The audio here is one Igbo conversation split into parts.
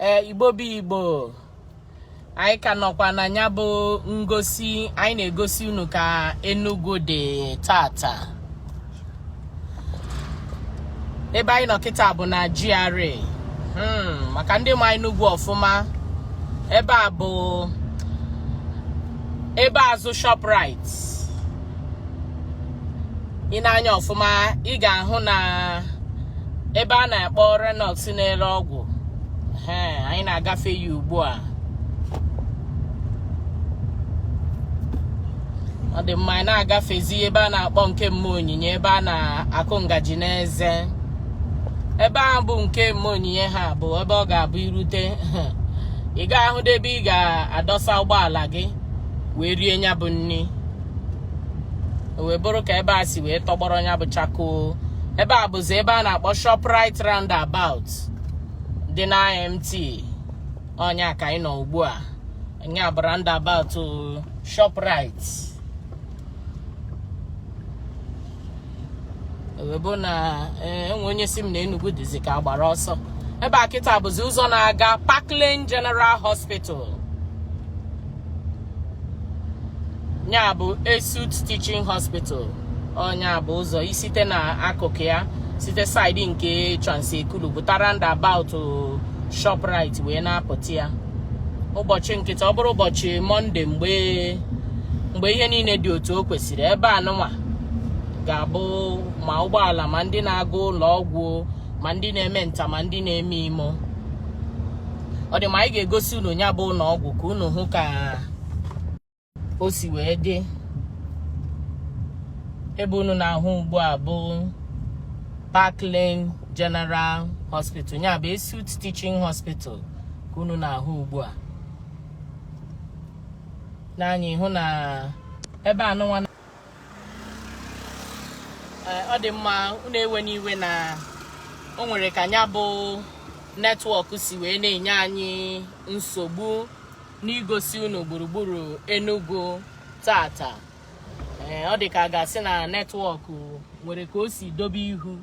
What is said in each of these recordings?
Igbo bụ Igbo, anyị ka nọkwa na nya bụ ngosi anyị na-egosi unu ka Enugu dị tata. Ebe anyị nọ kịta bụ na GRA. Maka ndị ma Enugu ọfụma, ebe a bụ ebe azụ Shoprite. Ị na-anya ọfụma, ị ga-ahụ na ebe a na-akpọ Renox na-ere ọgwụ. Anyị na-agafe ya ugbu a. Ọ dị mma, anyị na-agafezi ebe a na-akpọ nke Mma Onyinye, ebe a na-akụ ngaji n'eze. Ebe a bụ nke Mma Onyinye ha bụ ebe ọ ga-abụ irute. Ị ga-ahụ ebe ị ga-adọsa ụgbọala gị wee rie nya bụ nri. Wee bụrụ ka ebe a si wee tọgbọrọ nya bụ chakoo. Ebe a bụzi ebe a na-akpọ Shoprite Roundabout dị na IMT. Ọnya ka anyị nọ ugbu a. Anyị bụ roundabout Shoprite. Wee bụ na enwe onye si m na Enugu dịzi ka agbara ọsọ. Ebe a kịta bụzi ụzọ na-aga Parkland General Hospital. Nya bụ Esut Teaching Hospital. Ọnya bụ ụzọ isite na akụkụ ya, site side nke Transekulu bụta roundabout Shoprite wee na-apụta ya. Ụbọchị nkịta, ọ bụrụ ụbọchị Mọnde mgbe ihe niile dị otu o kwesịrị, ebe anụnwa ga-abụ ma ụgbọala ma ndị na-aga ụlọ ọgwụ ma ndị na-eme nta ma ndị na-eme imo. Ọ dị ma anyị ga-egosi unu ya bụ ụlọ ọgwụ ka unu hụ ka o si wee dị. Ebe unu na-ahụ ugbu a bụ Parkland General Hospital, ya bụ Esut Teaching Hospital ka unu na-ahụ ugbu a. N'anya ịhụ na ebe anụnwa ọ dị mma, unu ewe n'iwe na o nwere ka nya bụ netwọk si wee na-enye anyị nsogbu n'igosi unu gburugburu Enugu tata. Ọ dị ka a ga-asị na netwọk nwere ka o si dobe ihu.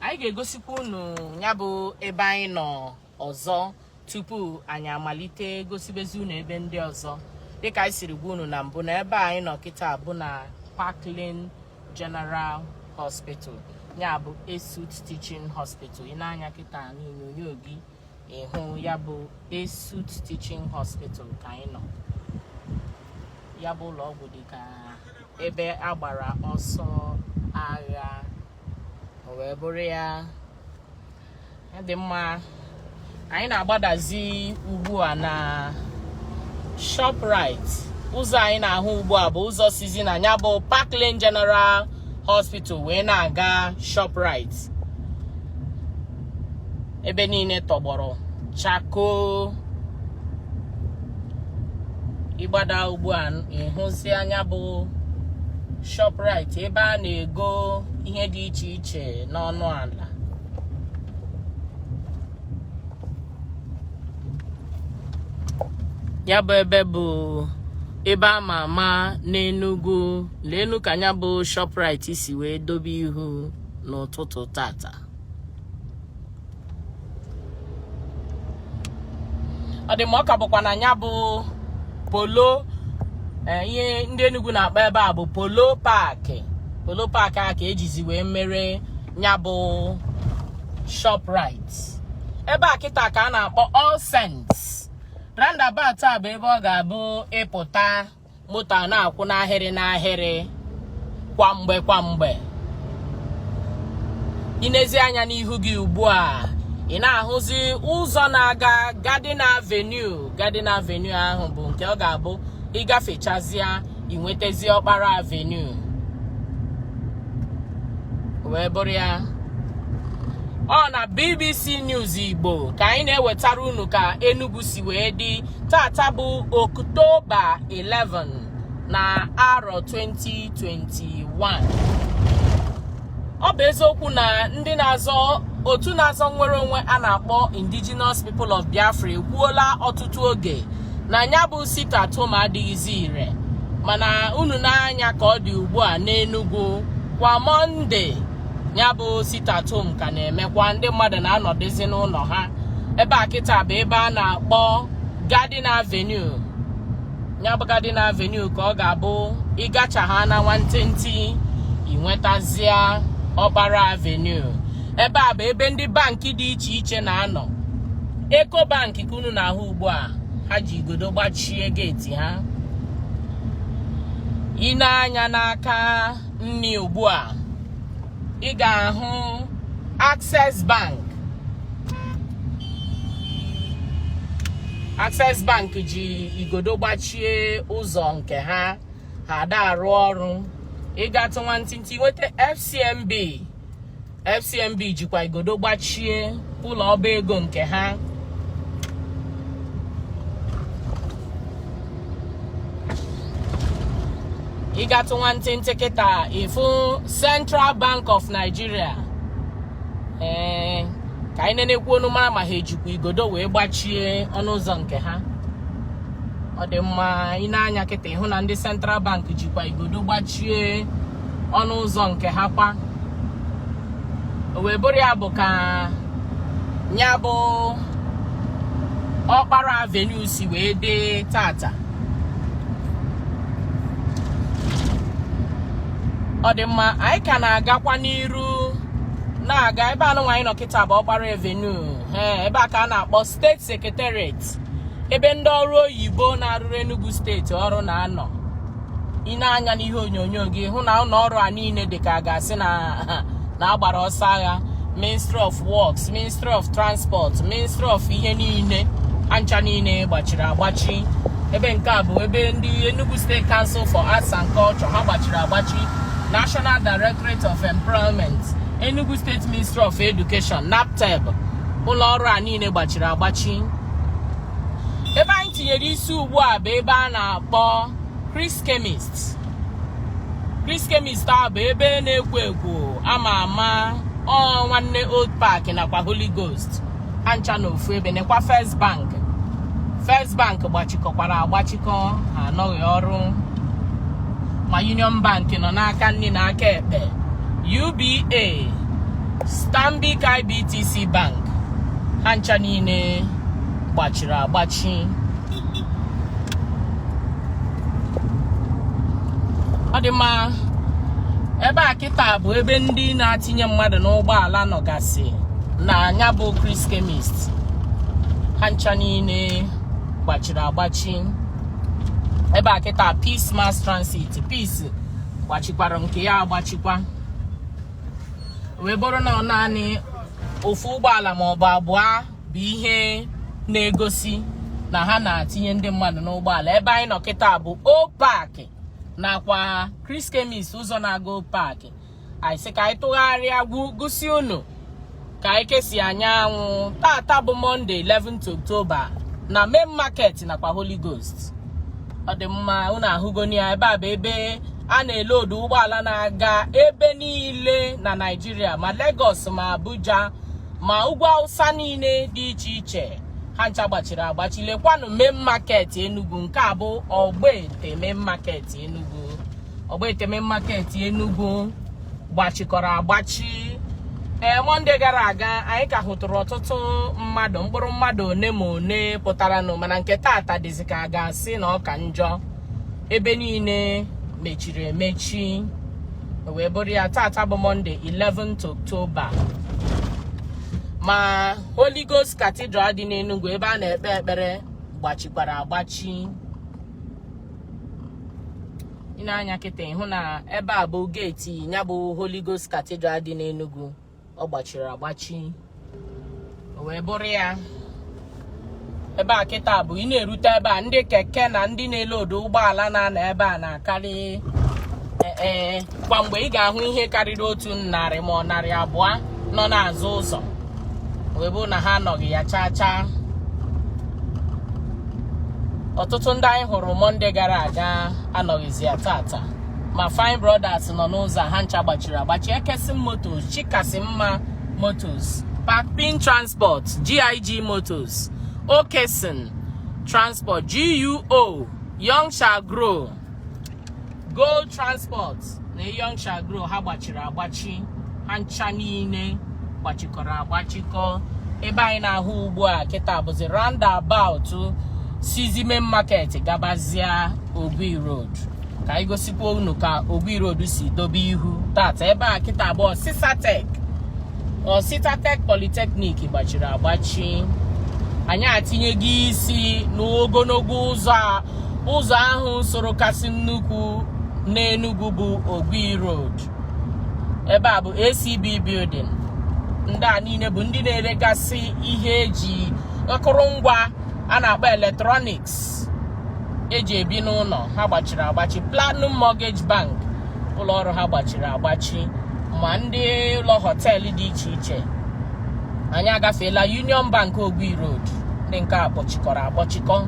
Anyị ga-egosikwa unu ya bụ ebe anyị nọ ọzọ tupu anyị amalite gosibezi unu ebe ndị ọzọ. Dịka anyị siri gwa unu na mbụ, na ebe anyị nọ kịta bụ na Parkland General Hospital, ya bụ Esut Teaching Hospital. Ị na-anya kịta n'onyonyo gị ịhụ ya bụ Esut Teaching Hospital ka anyị nọ. Ya bụ ụlọ ọgwụ dị ka ebe agbara ọsọ agha. O wee bụrụ ya dị mma, anyị na-agbadazi ugbu a na Shoprite. Ụzọ anyị na-ahụ ugbu a bụ ụzọ sizi na ya bụ Parkland General Hospital wee na-aga Shoprite. Ebe niile tọgbọrọ chakoo. Ịgbada ugbu a ịhụzi anya bụ Shoprite, ebe a na-ego ihe dị iche iche n'ọnụ ala. Ya bụ ebe bụ ebe ama ama n'Enugu. Leenu ka ya bụ Shoprite si wee dobe ihu n'ụtụtụ tata. Ọ dị ma ọ ka bụkwa na ya bụ Polo, ihe ndị Enugu na-akpọ ebe a bụ Polo Park. Polo Park a ka ejizi wee mere ya bụ Shoprite. Ebe a kịta ka a na-akpọ All Saints. Roundabout a bụ ebe ọ ga-abụ ịpụta moto na-akwụ n'ahịrị n'ahịrị kwa mgbe. Ị na-ezi anya n'ihu gị ugbu a, ị na-ahụzi ụzọ na-aga Garden Avenue. Garden Avenue ahụ bụ nke ọ ga-abụ ịgafechazịa inwetezi Ọkpara Avenue. Wee bụrụ ya ọ na BBC News Igbo ka anyị na-ewetara unu ka Enugu si wee dị tata bụ October 11 na arọ 2021. Ọ bụ eziokwu na ndị na-azọ otu na-azọ nnwere onwe a na-akpọ Indigenous People of Biafra ekwuola ọtụtụ oge na ya bụ sit at home adịghịzi ire, mana unu na-anya ka ọ dị ugbu a n'Enugu kwa Mọnde. Ya bụ sit at home ka na-emekwa, ndị mmadụ na-anọdụzi n'ụlọ ha ebe a kịta bụ ebe a na-akpọ Garden Avenue. Ya bụ Garden Avenue ka ọ ga-abụ ịgacha ha na nwantịntị inwetazịa Ọkpara Avenue. Ebe a bụ ebe ndị bankị dị iche iche na-anọ. Eco Bank ka unu na-ahụ ugbu a, ha ji igodo gbachie geeti ha. Ị na-anya n'aka nni ugbu a, ị ga-ahụ Access Bank. Access Bank ji igodo gbachie ụzọ nke ha ada arụ ọrụ. Ị gatụ nwantịntị nweta FCMB. FCMB jikwa igodo gbachie ụlọ ọba ego nke ha. Ị gatụ nwantịntị kịta ịfụ Central Bank of Nigeria. Ka anyị na-ekwu ọnụ mara ma ha ejikwa igodo wee gbachie ọnụ ụzọ nke ha. Ọ dị mma ị na-anya kịta ịhụ na ndị Central Bank jikwa igodo gbachie ọnụ ụzọ nke ha kwa. O wee bụrụ ya bụ ka ya bụ Ọkpara Avenue si wee dị tata. Ọ dị mma anyị ka na-agakwa n'iru na-aga ebe anụ nwaanyị nọ kịta bụ Ọkpara Avenue. Ebe a ka a na-akpọ State Secretariat, ebe ndị ọrụ oyibo na-arụrụ Enugu steeti ọrụ na-anọ. Ị na-anya n'ihe onyonyo gị hụ na ụlọ ọrụ a niile dị ka a ga-asị na agbara ọsọ agha. Ministry of Works, Ministry of Transport, Ministry of ihe niile, ancha niile gbachiri agbachi. Ebe nke a bụ ebe ndị Enugu State Council for Arts and Culture ha gbachiri agbachi. National Directorate of Employment, Enugu State Ministry of Education, NAPTEB, ụlọ ọrụ a niile gbachiri agbachi. Ebe anyị tinyere isi ugbu a bụ ebe a na-akpọ Chris Chemist. Chris Chemist a bụ ebe na-ekwo ekwo ama ama nwanne Old Park nakwa Holy Ghost ancha na ofu ebe nekwa First Bank. First Bank gbachikọkwara agbachikọ ha anọghị ọrụ. Ma Union Bank nọ n'aka nri na aka ekpe. UBA, Stanbic IBTC Bank ha ncha niile gbachiri agbachi. Ọ dị mma ebe a kịta bụ ebe ndị na-atinye mmadụ n'ụgbọala nọgasị na anya bụ Chris Chemist. Ha ncha niile gbachiri agbachi. Ebe a kịta Peace Mass Transit, Peace gbachikwara nke ya agbachikwa. Wee bụrụ na ọ naanị ofu ụgbọala ma ọ bụ abụọ bụ ihe na-egosi na ha na-atinye ndị mmadụ n'ụgbọala. Ebe anyị nọ kịta bụ Old Park nakwa Chris Chemist ụzọ na-aga Old Park. Anyị sị ka anyị tụgharịa gosi unu ka anyị kesi anyanwụ. Tata bụ Monday 11th October na Main Market nakwa Holy Ghost. Ọ dị mma unu ahụgoni ya. Ebe a bụ ebe a na-elodu ụgbọala na-aga ebe niile na Nigeria, ma Lagos ma Abuja ma ugwu Hausa niile dị iche iche. Ha ncha gbachiri agbachi. Lekwanụ Main Market Enugu, nke a bụ Ogbete Main Market Enugu. Ogbete Main Market Enugu gbachikọrọ agbachi. Monde gara aga anyị ka hụtụrụ ọtụtụ mmadụ, mkpụrụ mmadụ one ma one pụtara nụ, mana nke tata dịzị ka a ga-asị na ọ ka njọ. Ebe niile mechiri emechi. Wee bụrụ ya tata bụ Monday 11th October. Ma Holy Ghost Cathedral dị n'Enugu ebe a na-ekpe ekpere gbachikwara agbachi. Ị na-anya kịta ịhụ na ebe a bụ geeti ya bụ Holy Ghost Cathedral dị n'Enugu. Ọ gbachiri agbachi. Wee bụrụ ya ebe a kịta bụ ị na-erute ebe a ndị keke na ndị na-elodu ụgbọala na-anọ ebe a na-akarị. Kwa mgbe ị ga-ahụ ihe karịrị otu narị ma ọ narị abụọ nọ n'azụ ụzọ. Wee bụ na ha anọghị ya chaa. Ọtụtụ ndị anyị hụrụ Monde gara aga anọghịzi ya tata. Ma Fine Brothers nọ n'ụzọ ha ncha gbachiri agbachi. Ekesim Motors, Chikasimma Motors, Pakpin Transport, GIG Motors, Okesin Transport, GUO, Young Shall Grow, Gold Transport na Young Shall Grow ha gbachiri agbachi. Ha ncha niile gbachikọrọ agbachikọ. ebe anyị na-ahụ ugbu a kịta bụzi roundabout sizi main market gabazia Ogui Road. Ka anyị gosikwa unu ka Ogui Road si dobe ihu tata. Ebe a kịta bụ Ositatech Polytechnic gbachiri agbachi. Anyị atinyeghị isi n'ogologo ụzọ ahụ soro kasị nnukwu n'Enugu bụ Ogui Road. Ebe a bụ ACB building. Ndị a niile bụ ndị na-eregasị ihe eji akụrụngwa a na-akpọ electronics eji ebi n'ụlọ. Ha gbachiri agbachi. Platinum Mortgage Bank ụlọ ọrụ ha gbachiri agbachi, ma ndị ụlọ họteelụ dị iche iche. Anyị agafeela Union Bank Ogui Road, ndị nke a kpọchikọrọ akpọchikọ.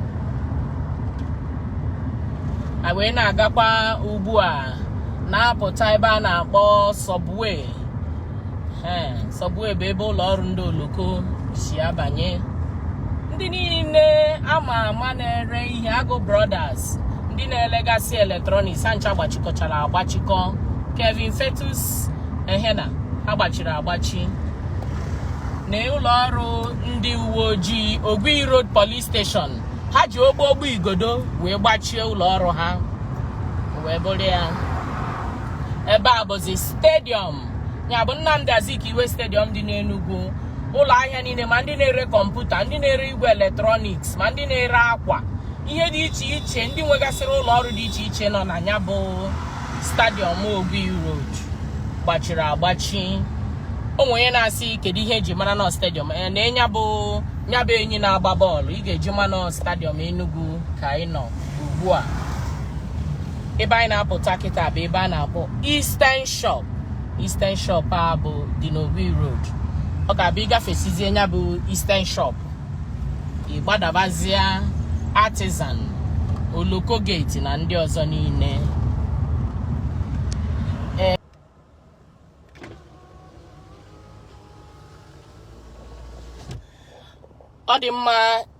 A wee na-agakwa ugbu a na-apụta ebe a na-akpọ Subway. Subway bụ ebe ụlọ ọrụ ndị oloko si abanye. Ndị niile ama na-ere ihe, Agụ Brothers, ndị na-elegasị electronics, ha ncha gbachikọchara agbachikọ. Kevin Fetus Ehena ha gbachiri agbachi. Na ụlọ ọrụ ndị uwe ojii Ogui Road Police Station, ha ji ogbo igodo wee gbachie ụlọ ọrụ ha wee bụrụ ya. Ebe a bụzi stadium, ya bụ Nnamdi Azikiwe Stadium dị n'Enugu. Ụlọ ahịa niile, ma ndị na-ere kọmputa, ndị na-ere igwe electronics, ma ndị na-ere akwa, ihe dị iche iche, ndị nwegasịrị ụlọ ọrụ dị iche iche nọ na ya bụ stadium Ogui Road gbachiri agbachi. Onwe onye na-asị kedu ihe eji mara na stadium na nya bụ enyi na-agba bọọlụ. Ị ga-eji mara stadium Enugu ka anyị nọ ugbu a. Ebe anyị na-apụta kịta bụ ebe a na-akpọ Eastern Shop. Eastern Shop a bụ dị n'Ogui Road. Ọ ga-abụ ịgafesizie nya bụ Eastern Shop, ịgbadabazia Artisan, Oloko Gate na ndị ọzọ niile. Ọ dị mma,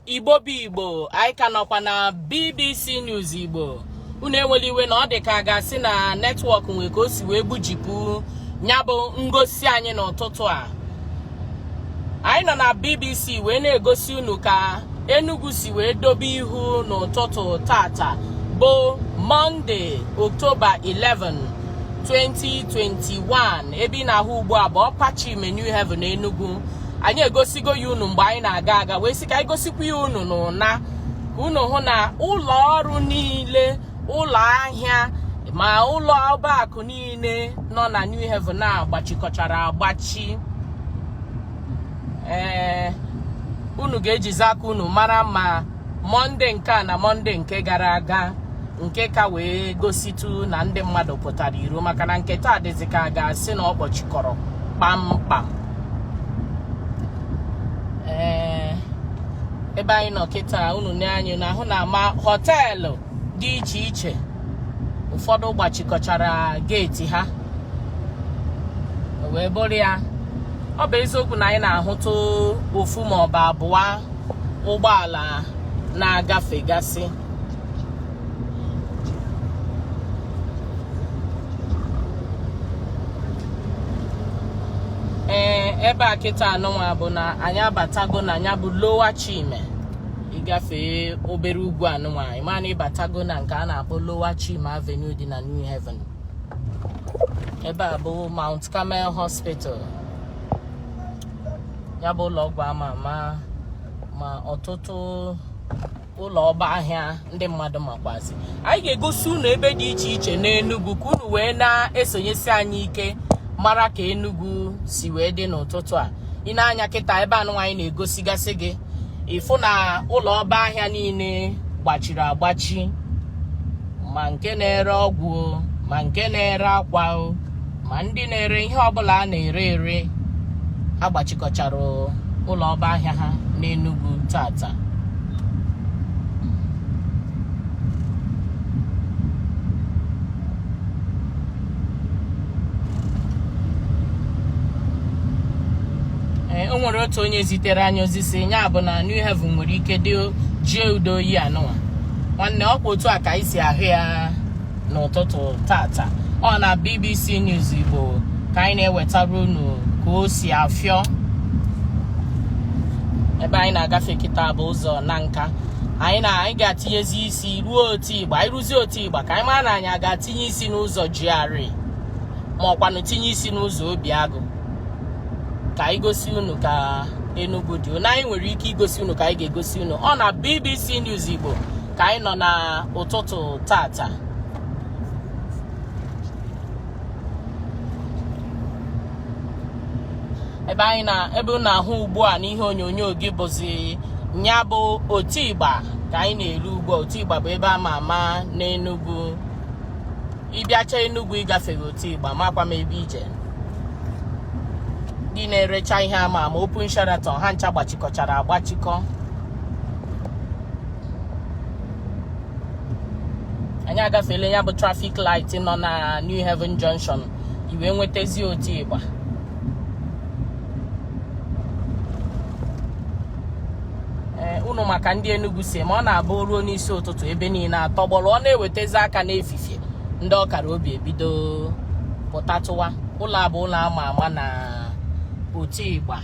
Igbo bụ Igbo, anyị ka nọkwa na BBC News Igbo. Unu enwela iwe na ọ dị ka a ga-asị na netwọk nwe ka o si wee bujipụ nya bụ ngosi anyị n'ụtụtụ a. Anyị nọ na BBC wee na-egosi unu ka Enugu si wee dobe ihu n'ụtụtụ tata bụ Monday, October 11, 2021. Ebe ị na-ahụ ugbu a bụ Ọpachi New Haven Enugu. Anyị egosigo ya unu mgbe anyị na-aga wee sị ka anyị gosikwa ya unu n'ụna, ka unu hụ na ụlọ ọrụ niile, ụlọ ahịa, ma ụlọ ọba akụ niile nọ na New Haven na-agbachikọchara agbachi. Unu ga-ejizi aka unu mara ma Monday nke a na Monday nke gara aga nke ka wee gositu na ndị mmadụ pụtara iro, maka na nke taa dịzị ka a ga-asị na ọ kpọchikọrọ kpamkpam. Ebe anyị nọ kịta, unu na-anyị na-ahụ na ma họteelụ dị iche iche ụfọdụ gbachikọchara geeti ha wee bụrụ ya. Ọ bụ eziokwu na anyị na-ahụtụ ofu ma ọ bụ abụọ ụgbọala na-agafegasị. Ebe a kịta anụnwa bụ na anyị abatago na ya bụ Lower Chime. Ịgafee obere ugwu anụnwa, ịma na ịbatago na nke a na-akpọ Lower Chime Avenue dị na New Haven. Ebe a bụ Mount Carmel Hospital, ya bụ ụlọ ọgwụ ama ama, ma ọtụtụ ụlọ ọba ahịa ndị mmadụ makwazi. Anyị ga-egosi unu ebe dị iche iche n'Enugu ka unu wee na-esonyesi anyị ike mara ka Enugu si wee dị n'ụtụtụ a. Ị na-anya kịta ebe anụ anyị na-egosigasị gị, ịfụ na ụlọ ọba ahịa niile gbachiri agbachi, ma nke na-ere ọgwụ, ma nke na-ere akwa, ma ndị na-ere ihe ọbụla a na-ere ere. Ha gbachikọchara ụlọ ọba ahịa ha n'Enugu tata. O nwere otu onye zitere anyị ozi si ya bụ na New Haven nwere ike dị jie udo oyi anụwa. Nwanne, ọkwa otu a ka anyị si ahụ ya n'ụtụtụ tata. Ọ na BBC News Igbo ka anyị na-ewetara unu ka o si afịọ. ebe anyị na-agafe kịta bụ ụzọ na nka anyị ga-atinyezi isi ruo Otigba. Anyị rụzie Otigba ka anyị mara na anyị ga-atinye isi n'ụzọ GRA ma ọkwanụ tinye isi n'ụzọ Obiagụ ka anyị gosi unu ka Enugu dị. Na anyị nwere ike igosi unu ka anyị ga-egosi unu. Ọ na BBC News Igbo ka anyị nọ na ụtụtụ tata. ebe unu ahụ ugbu a n'ihe onyonyo gị bụzi nya bụ Otigba ka anyị na-eru ugbu a. Otigba bụ ebe ama ama n'Enugu. Ịbịacha Enugu ịgafeghị Otigba makwa m ebe ije. Ndị na-erecha ihe ama ama Open Sheraton ha ncha gbachikọchara agbachikọ. Anyị agafeela ya bụ traffic light nọ na New Haven Junction iwe nwetezi Otigba. Unu maka ndị Enugu si ma ọ na-abụ ruo n'isi ụtụtụ ebe niile atọgbọrọ, ọ na-ewetezi aka n'efifie ndị ọkara obi ebido pụtatụwa. Ụlọ abụ ụlọ ama ama na Otigba.